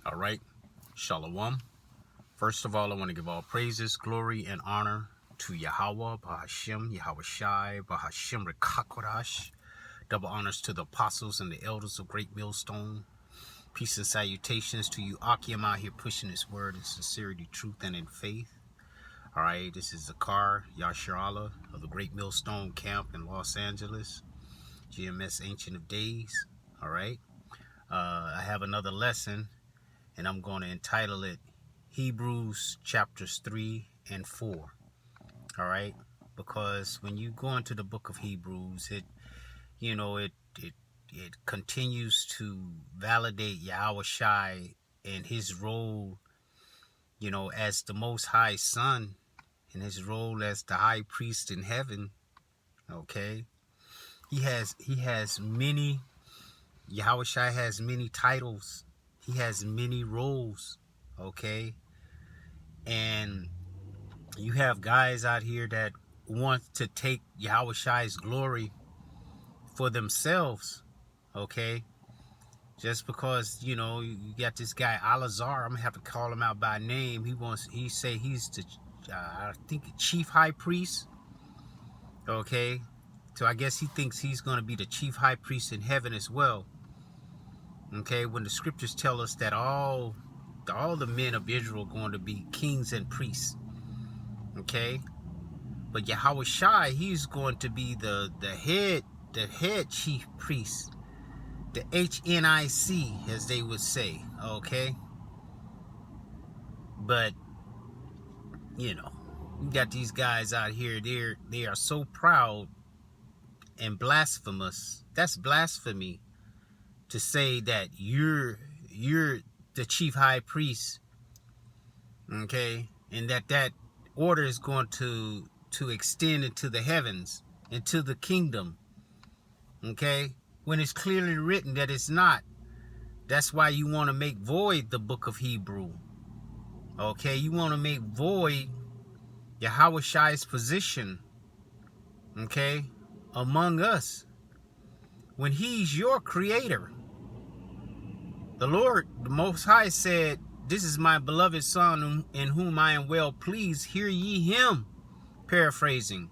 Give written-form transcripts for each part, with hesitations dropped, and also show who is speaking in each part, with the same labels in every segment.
Speaker 1: All right. Shalom. First of all, I want to give all praises, glory, and honor to YAHAWAH, Bahashem, Yahawashi, Bahashem, Rawchaa Qadash. Double honors to the apostles and the elders of Great Millstone. Peace and salutations to you, Akim, out here pushing this word in sincerity, truth, and in faith. All right, this is Zakar Yasharallah of the Great Millstone Camp in Los Angeles, GMS Ancient of Days. All right, I have another lesson, and I'm going to entitle it Hebrews chapters 3 and 4. All right, because when you go into the book of Hebrews, it continues to validate Yahawashi and his role, as the Most High Son, and his role as the High Priest in heaven. Okay, Yahawashi has many titles. He has many roles. Okay, and you have guys out here that want to take Yahawashi's glory for themselves. Okay, just because you got this guy Alazar, I'm gonna have to call him out by name. He say he's the I think chief high priest. Okay, so I guess he thinks he's gonna be the chief high priest in heaven as well. Okay, when the scriptures tell us that all the men of Israel are going to be kings and priests. Okay, but Yahawashi, he's going to be the head chief priest, the HNIC, as they would say. Okay, but you got these guys out here. They are so proud and blasphemous. That's blasphemy to say that you're the chief high priest. Okay, and that order is going to extend into the heavens, into the kingdom. Okay, when it's clearly written that it's not. That's why you want to make void the book of Hebrew. Okay, you want to make void Yahawashi's position, okay, among us, when he's your creator. The Lord, the Most High, said, "This is my beloved Son in whom I am well pleased. Hear ye him." Paraphrasing.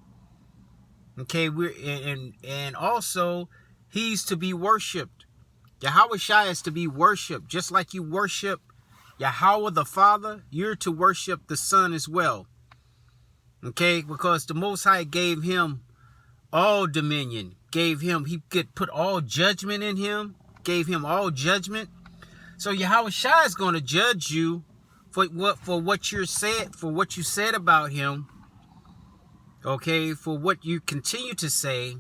Speaker 1: Okay, and also he's to be worshipped. Yahawashi is to be worshipped, just like you worship Yahawah the Father. You're to worship the Son as well. Okay, because the Most High gave him all dominion. He could put all judgment in him. Gave him all judgment. So Yahawashi is going to judge you for what you said about him. Okay, for what you continue to say.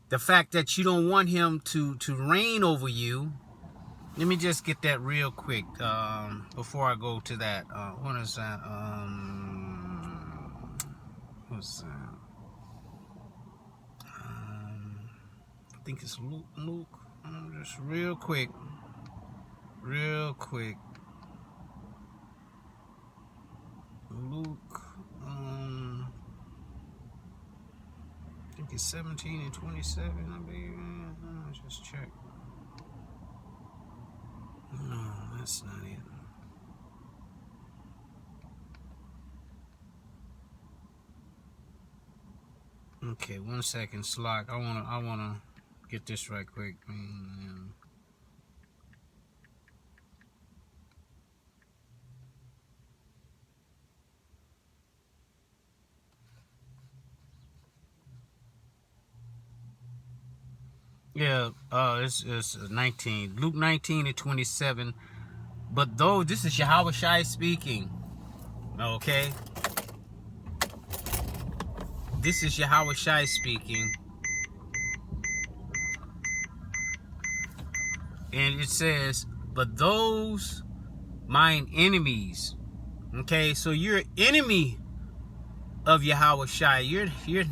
Speaker 1: The fact that you don't want him to reign over you. Let me just get that real quick before I go to that. What is that? What's that? I think it's Luke. Just real quick. Luke. I think it's 17 and 27. I believe. Just check. No, that's not it. Okay, 1 second, Slock. I wanna get this right quick. Yeah, it's 19. Luke 19 and 27. But though this is Yahawashi speaking, okay? This is Yahawashi speaking. And it says, "But those mine enemies." Okay, so you're an enemy of Yahawashi. You're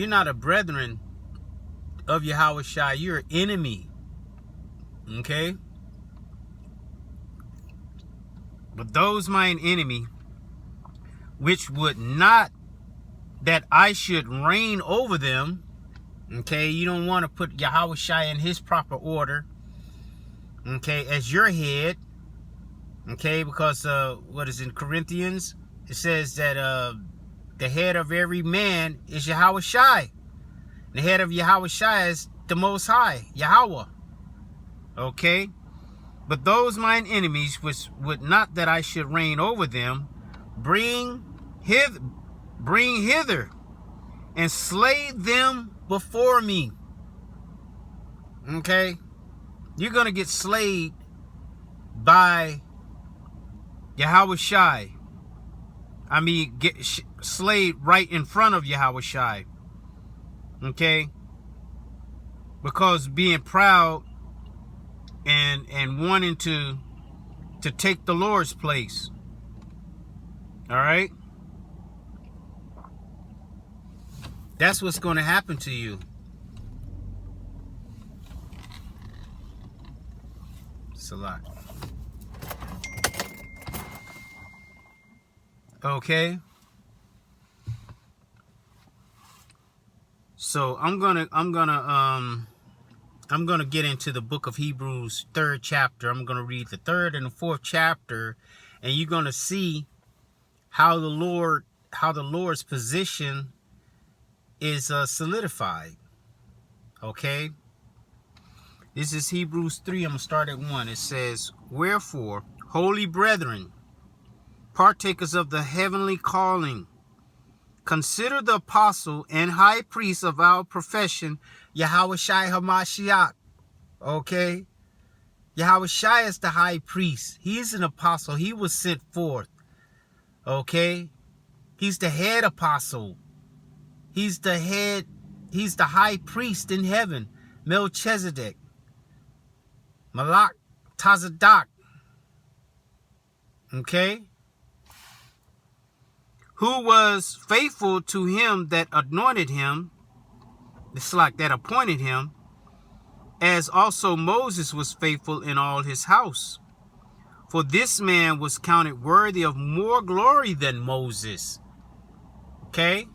Speaker 1: not a brethren of Yahawashi. You're an enemy. Okay? "But those mine enemy, which would not that I should reign over them." Okay, you don't want to put Yahawashi in his proper order. okay, as your head, okay, because what is in Corinthians, it says that the head of every man is Yahawashi. The head of Yahawashi is the Most High, Yahawah. Okay, but those mine enemies, which would not that I should reign over them, bring hither, and slay them before me. Okay, you're gonna get slayed by Yahawashi. I mean, get slayed right in front of Yahawashi. Okay, because being proud and wanting to take the Lord's place. All right, that's what's going to happen to you. It's a lot. Okay, so I'm gonna get into the book of Hebrews, 3rd chapter. I'm gonna read the 3rd and the 4th chapter, and you're gonna see how the Lord's position is solidified. Okay, this is Hebrews 3. I'm gonna start at 1. It says, "Wherefore, holy brethren, partakers of the heavenly calling, consider the apostle and high priest of our profession, Yahawashi HaMashiach." Okay, Yahawashi is the high priest. He's an apostle. He was sent forth. Okay, he's the head apostle. He's the head. He's the high priest in heaven. Melchizedek, Malach, Tazadak. Okay, who was faithful to him that anointed him, it's like that appointed him, as also Moses was faithful in all his house. For this man was counted worthy of more glory than Moses. Okay,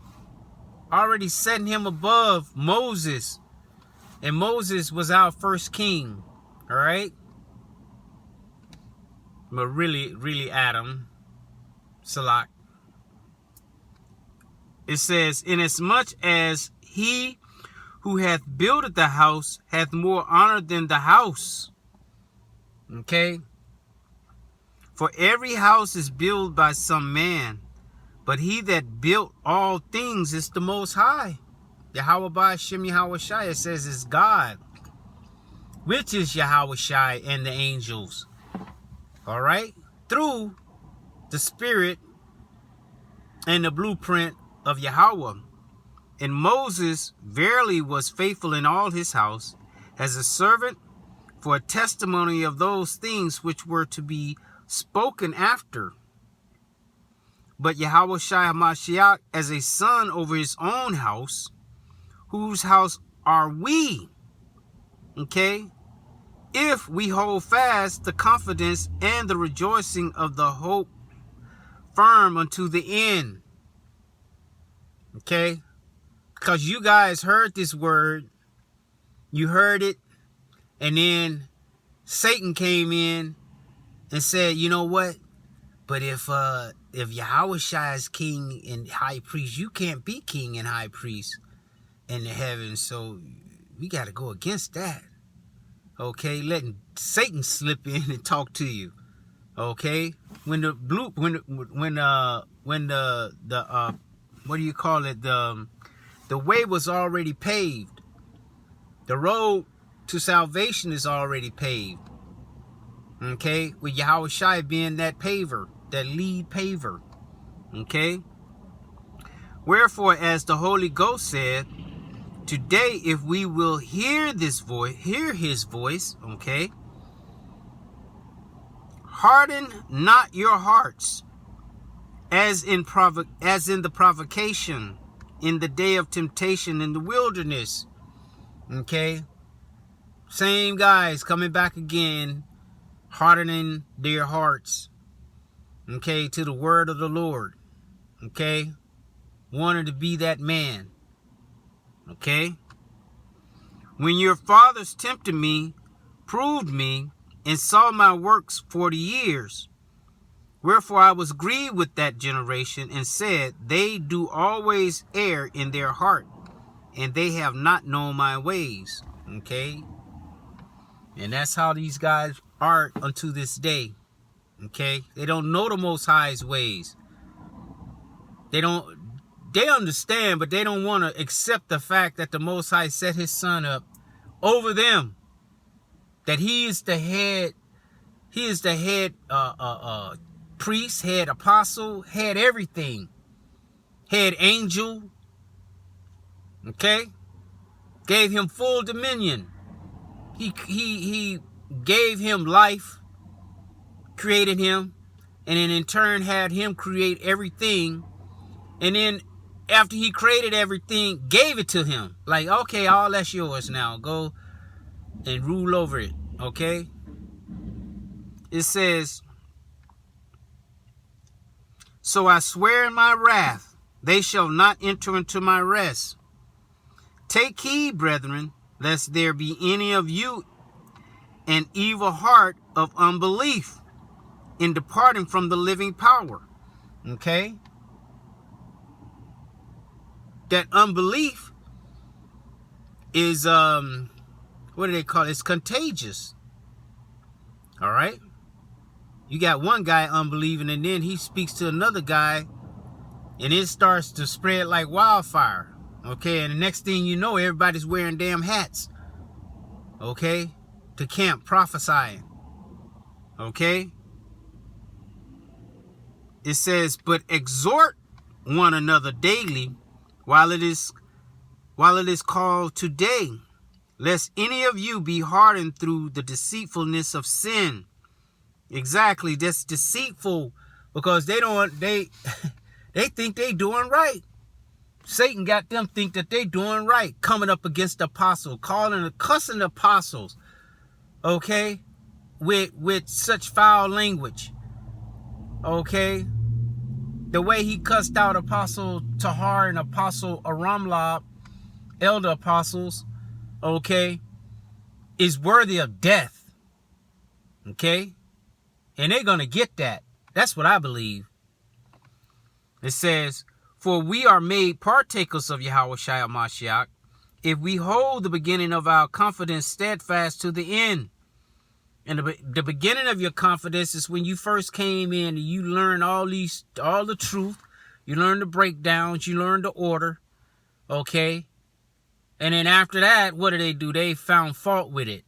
Speaker 1: already setting him above Moses, and Moses was our first king. All right, but really Adam, Salak. It says, "Inasmuch as he who hath builded the house hath more honor than the house." Okay, for every house is built by some man, but he that built all things is the Most High. Yahawah Shem Yahawashi, it says, is God, which is Yahawashi and the angels. All right, through the Spirit and the blueprint of Yahawah. And Moses verily was faithful in all his house, as a servant for a testimony of those things which were to be spoken after. But Yahawashi HaMashiach as a son over his own house, whose house are we? Okay, if we hold fast the confidence and the rejoicing of the hope firm unto the end. Okay, because you guys heard this word, you heard it, and then Satan came in and said, you know what? But if Yahawashi is king and high priest, you can't be king and high priest in the heavens. So we got to go against that. Okay, letting Satan slip in and talk to you. Okay, when the what do you call it? The way was already paved. The road to salvation is already paved. Okay, with Yahawashi being that paver, that lead paver. Okay. Wherefore, as the Holy Ghost said, today, if we will hear his voice, okay, harden not your hearts, as in the provocation in the day of temptation in the wilderness. Okay, same guys coming back again, hardening their hearts, okay, to the word of the Lord. Okay, wanted to be that man. Okay, when your fathers tempted me, proved me, and saw my works 40 years. Wherefore I was grieved with that generation, and said, they do always err in their heart, and they have not known my ways. Okay? And that's how these guys are unto this day. Okay? They don't know the Most High's ways. They understand, but they don't want to accept the fact that the Most High set his son up over them. That he is the head priest, head apostle, head everything. Head angel. Okay? Gave him full dominion. He gave him life, created him, and then in turn had him create everything. And then after he created everything, gave it to him. Like, okay, all that's yours now. Go and rule over it. Okay? It says, so I swear in my wrath, they shall not enter into my rest. Take heed, brethren, lest there be any of you an evil heart of unbelief in departing from the living power. Okay? That unbelief is, what do they call it? It's contagious. All right? You got one guy unbelieving, and then he speaks to another guy, and it starts to spread like wildfire. Okay, and the next thing you know, everybody's wearing damn hats. Okay, to camp prophesying. Okay. It says, but exhort one another daily while it is called today, lest any of you be hardened through the deceitfulness of sin. Exactly, that's deceitful, because they think they doing right. Satan got them think that they doing right, coming up against the apostle, cussing the apostles, okay, with such foul language, okay. The way he cussed out Apostle Tahar and Apostle Aramlab, elder apostles, okay, is worthy of death, okay, and they're gonna get that. That's what I believe. It says, for we are made partakers of Yahawashi Mashiach, if we hold the beginning of our confidence steadfast to the end. And the beginning of your confidence is when you first came in and you learn all the truth. You learn the breakdowns. You learn the order. Okay. And then after that, what do? They found fault with it.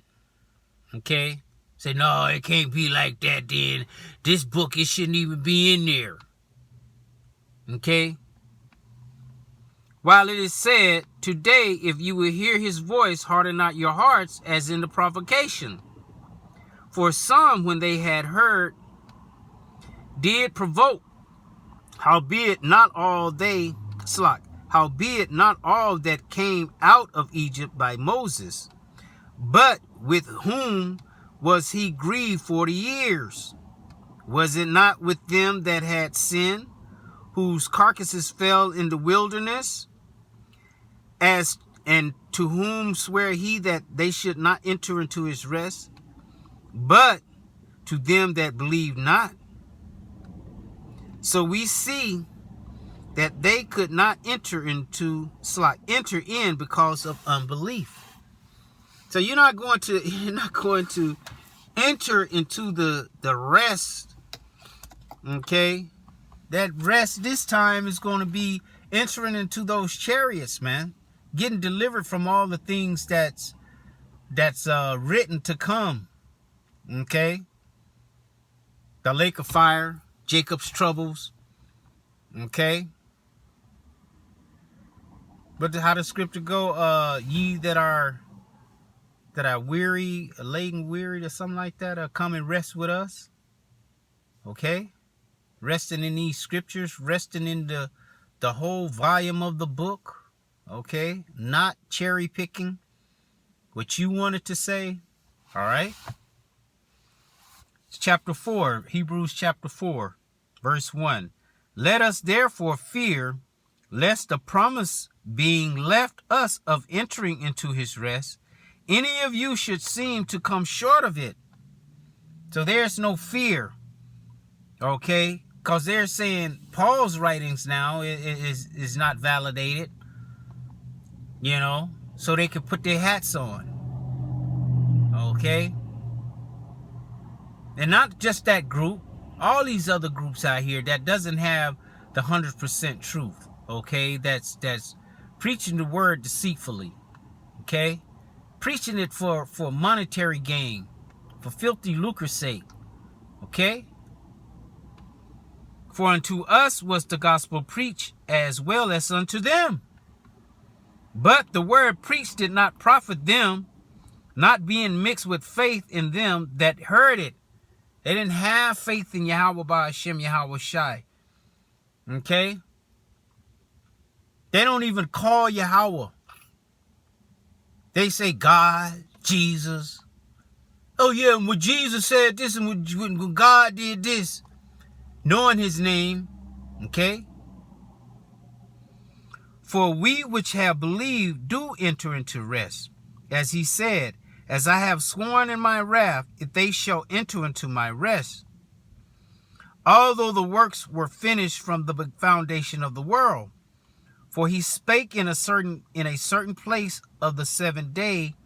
Speaker 1: Okay. Say, no, it can't be like that then. This book, it shouldn't even be in there. Okay. While it is said, today, if you will hear his voice, harden not your hearts, as in the provocation. For some, when they had heard, did provoke, howbeit not all that came out of Egypt by Moses, but with whom was he grieved 40 years? Was it not with them that had sinned, whose carcasses fell in the wilderness? And to whom sware he that they should not enter into his rest? But to them that believe not. So we see that they could not enter in because of unbelief. So you're not going to enter into the rest. Okay? That rest this time is going to be entering into those chariots, man. Getting delivered from all the things that's written to come. Okay? The lake of fire, Jacob's troubles. Okay? But how does scripture go? Ye that are weary, laden weary, or something like that, come and rest with us. Okay? Resting in these scriptures, resting in the whole volume of the book. Okay? Not cherry picking what you wanted to say. All right? Chapter 4, Hebrews chapter 4, verse 1. Let us therefore fear, lest the promise being left us of entering into his rest, any of you should seem to come short of it. So there's no fear, okay? Because they're saying Paul's writings now is not validated, you know, so they could put their hats on, okay? And not just that group, all these other groups out here that doesn't have the 100% truth, okay? That's preaching the word deceitfully, okay? Preaching it for monetary gain, for filthy lucre's sake, okay? For unto us was the gospel preached as well as unto them. But the word preached did not profit them, not being mixed with faith in them that heard it. They didn't have faith in Yahawah Hashem Yahawashi. Okay? They don't even call Yahawah. They say God, Jesus. Oh yeah, when Jesus said this and when God did this, knowing his name, okay? For we which have believed do enter into rest. As he said, as I have sworn in my wrath, if they shall enter into my rest. Although the works were finished from the foundation of the world. For he spake in a certain place of the seventh day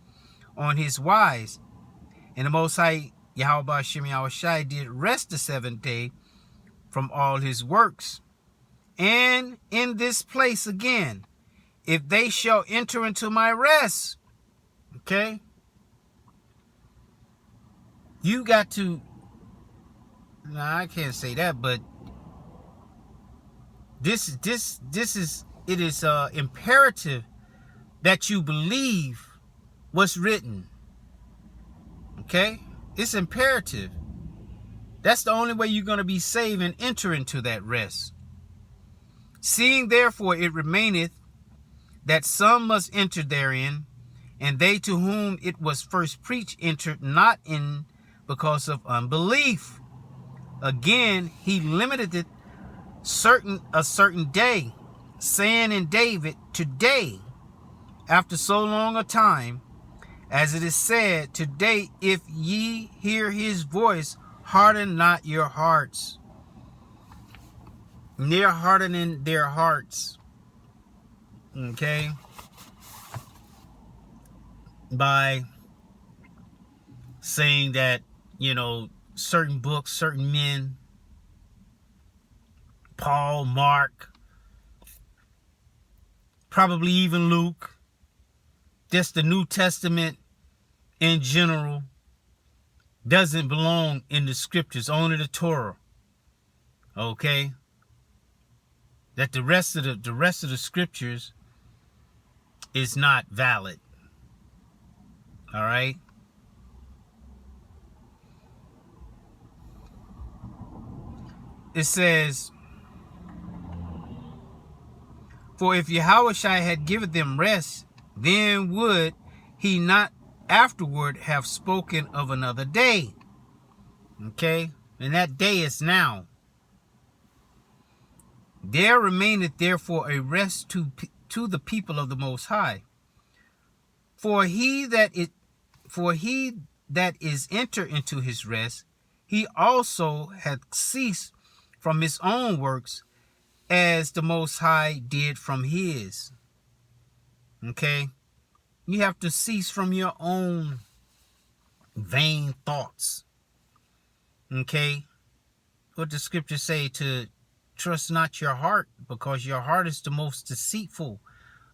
Speaker 1: on his wise. And the Most High Yahawah Hashem Yahawashi did rest the seventh day from all his works. And in this place again, if they shall enter into my rest. Okay? You got to, no, I can't say that, but it is imperative that you believe what's written. Okay? It's imperative. That's the only way you're going to be saved and enter into that rest. Seeing therefore it remaineth that some must enter therein, and they to whom it was first preached entered not in because of unbelief. Again, he limited it a certain day, saying in David, today, after so long a time, as it is said, today, if ye hear his voice, harden not your hearts. They're hardening their hearts. Okay? By saying that, you know, certain books, certain men, Paul, Mark, probably even Luke, just the New Testament in general, doesn't belong in the scriptures, only the Torah. Okay? That the rest of the scriptures is not valid. All right? It says, for if Yahawashi had given them rest, then would he not afterward have spoken of another day. Okay? And that day is now. There remaineth therefore a rest to the people of the Most High. For he that is enter into his rest, he also hath ceased from his own works, as the Most High did from his. Okay? You have to cease from your own vain thoughts. Okay? What the scriptures say, to trust not your heart, because your heart is the most deceitful.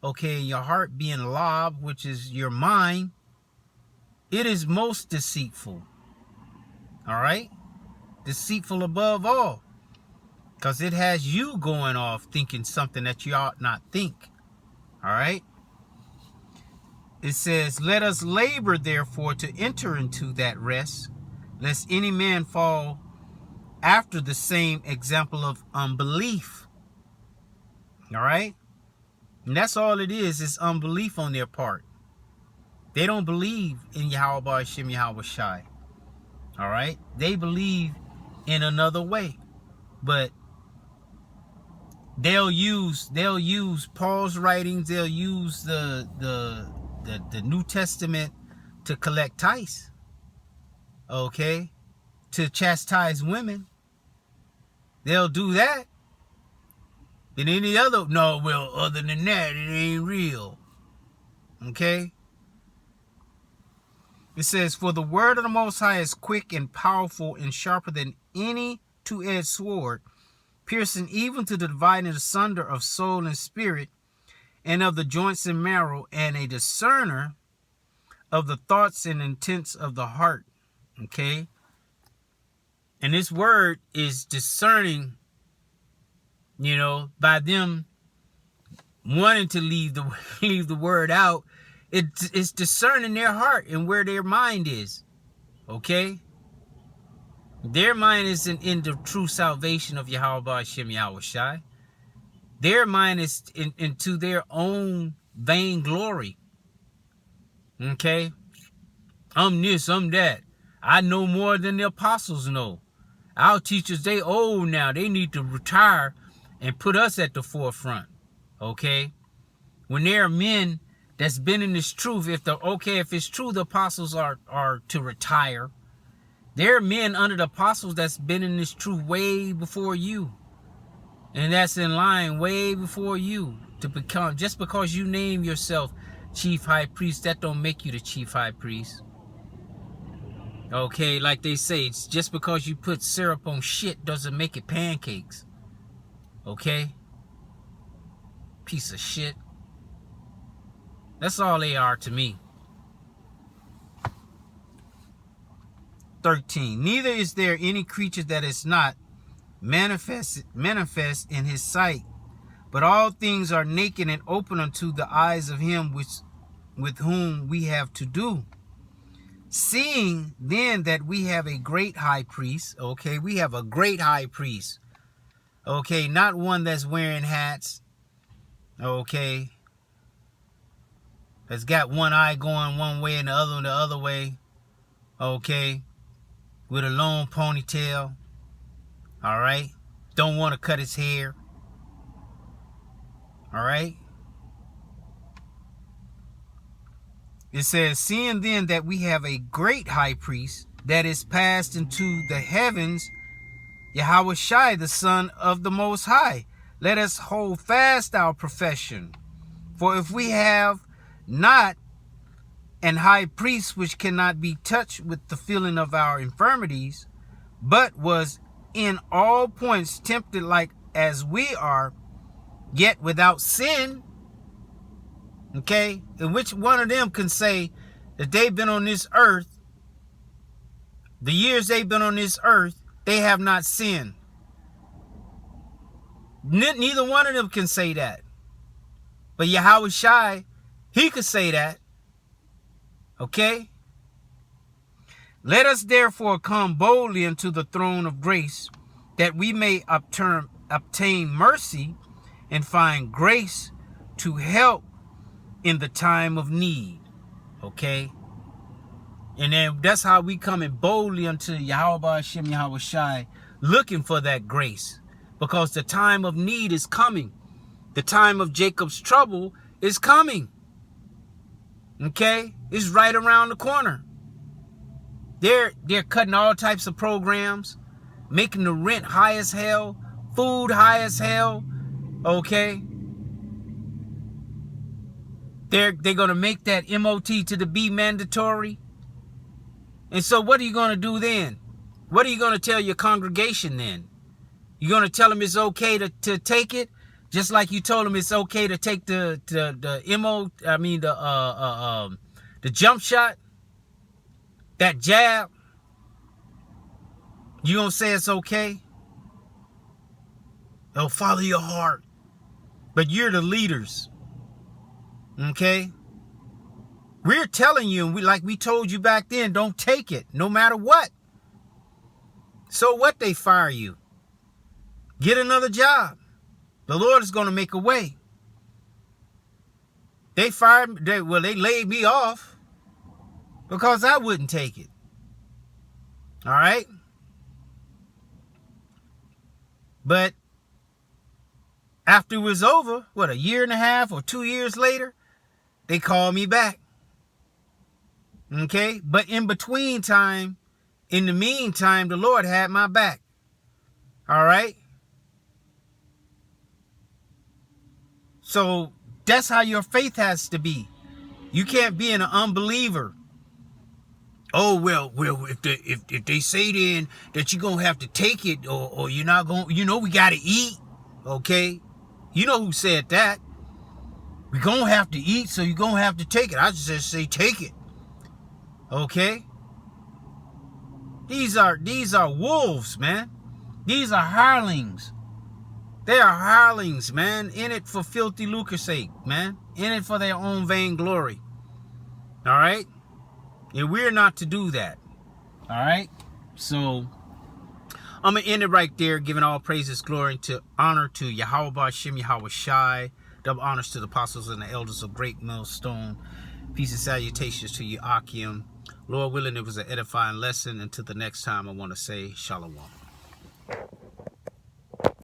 Speaker 1: Okay, your heart being lob, which is your mind, it is most deceitful. All right? Deceitful above all. Because it has you going off thinking something that you ought not think. All right? It says, let us labor therefore to enter into that rest, lest any man fall after the same example of unbelief. All right? And that's all it is unbelief on their part. They don't believe in Yahawah Hashem Yahawashi. All right? They believe in another way. But they'll use Paul's writings, they'll use the New Testament to collect tithes. Okay? to chastise women. They'll do that. And any other, no, well, other than that, it ain't real. Okay? It says, for the word of the Most High is quick and powerful and sharper than any two-edged sword, piercing even to the dividing asunder of soul and spirit, and of the joints and marrow, and a discerner of the thoughts and intents of the heart. Okay? And this word is discerning, by them wanting to leave the word out. It's discerning their heart and where their mind is. Okay? Their mind isn't in the true salvation of Yahawashi Yahawashi. Their mind is into their own vainglory. Okay? I'm this, I'm that. I know more than the apostles know. Our teachers, they old now. They need to retire and put us at the forefront. Okay? When there are men that's been in this truth, if it's true the apostles are to retire, there are men under the apostles that's been in this truth way before you. And that's in line way before you to become, just because you name yourself chief high priest, that don't make you the chief high priest. Okay, like they say, it's just because you put syrup on shit doesn't make it pancakes. Okay? Piece of shit. That's all they are to me. 13. Neither is there any creature that is not manifest in his sight, but all things are naked and open unto the eyes of him with whom we have to do. Seeing then that we have a great high priest, okay, we have a great high priest, okay, not one that's wearing hats, okay, that's got one eye going one way and the other way, okay, with a long ponytail, all right, don't want to cut his hair, all right. It says, seeing then that we have a great high priest that is passed into the heavens, Yahawashi, the Son of the Most High, let us hold fast our profession. For if we have not an high priest which cannot be touched with the feeling of our infirmities, but was in all points tempted like as we are, yet without sin. Okay, and which one of them can say that they've been on this earth, the years they've been on this earth, they have not sinned? Neither one of them can say that. But Yahawashi, he could say that. Okay? Let us therefore come boldly unto the throne of grace, that we may obtain mercy and find grace to help in the time of need. Okay? And then that's how we coming boldly unto Yahawashi Yahawashi, looking for that grace. Because the time of need is coming. The time of Jacob's trouble is coming. Okay? It's right around the corner. They're cutting all types of programs, making the rent high as hell, food high as hell. Okay? They're going to make that MOT to the B mandatory. And so what are you going to do then? What are you going to tell your congregation then? You're going to tell them it's okay to take it? Just like you told them it's okay to take the jump shot? That jab? You going to say it's okay? They'll follow your heart. But you're the leaders. Okay? We're telling you, and like we told you back then, don't take it, no matter what. So what, they fire you? Get another job. The Lord is going to make a way. They fired me, they laid me off because I wouldn't take it. All right? But after it was over, what, a year and a half or 2 years later, they called me back. Okay? But in between time, In the meantime, the Lord had my back. All right? So that's how your faith has to be. You can't be an unbeliever. Oh, well, if they say then that you're going to have to take it or you're not going, we got to eat. Okay? You know who said that. We're going to have to eat, so you're going to have to take it. I just say take it. Okay? These are wolves, man. These are hirelings. They are hirelings, man. In it for filthy lucre's sake, man. In it for their own vainglory. All right? And we're not to do that. All right? So, I'm going to end it right there, giving all praises, glory, and honor to Yahawashi, Shem Yahawashi. Double honors to the apostles and the elders of Great Millstone. Peace and salutations to you, Akim. Lord willing, it was an edifying lesson. Until the next time, I want to say shalom.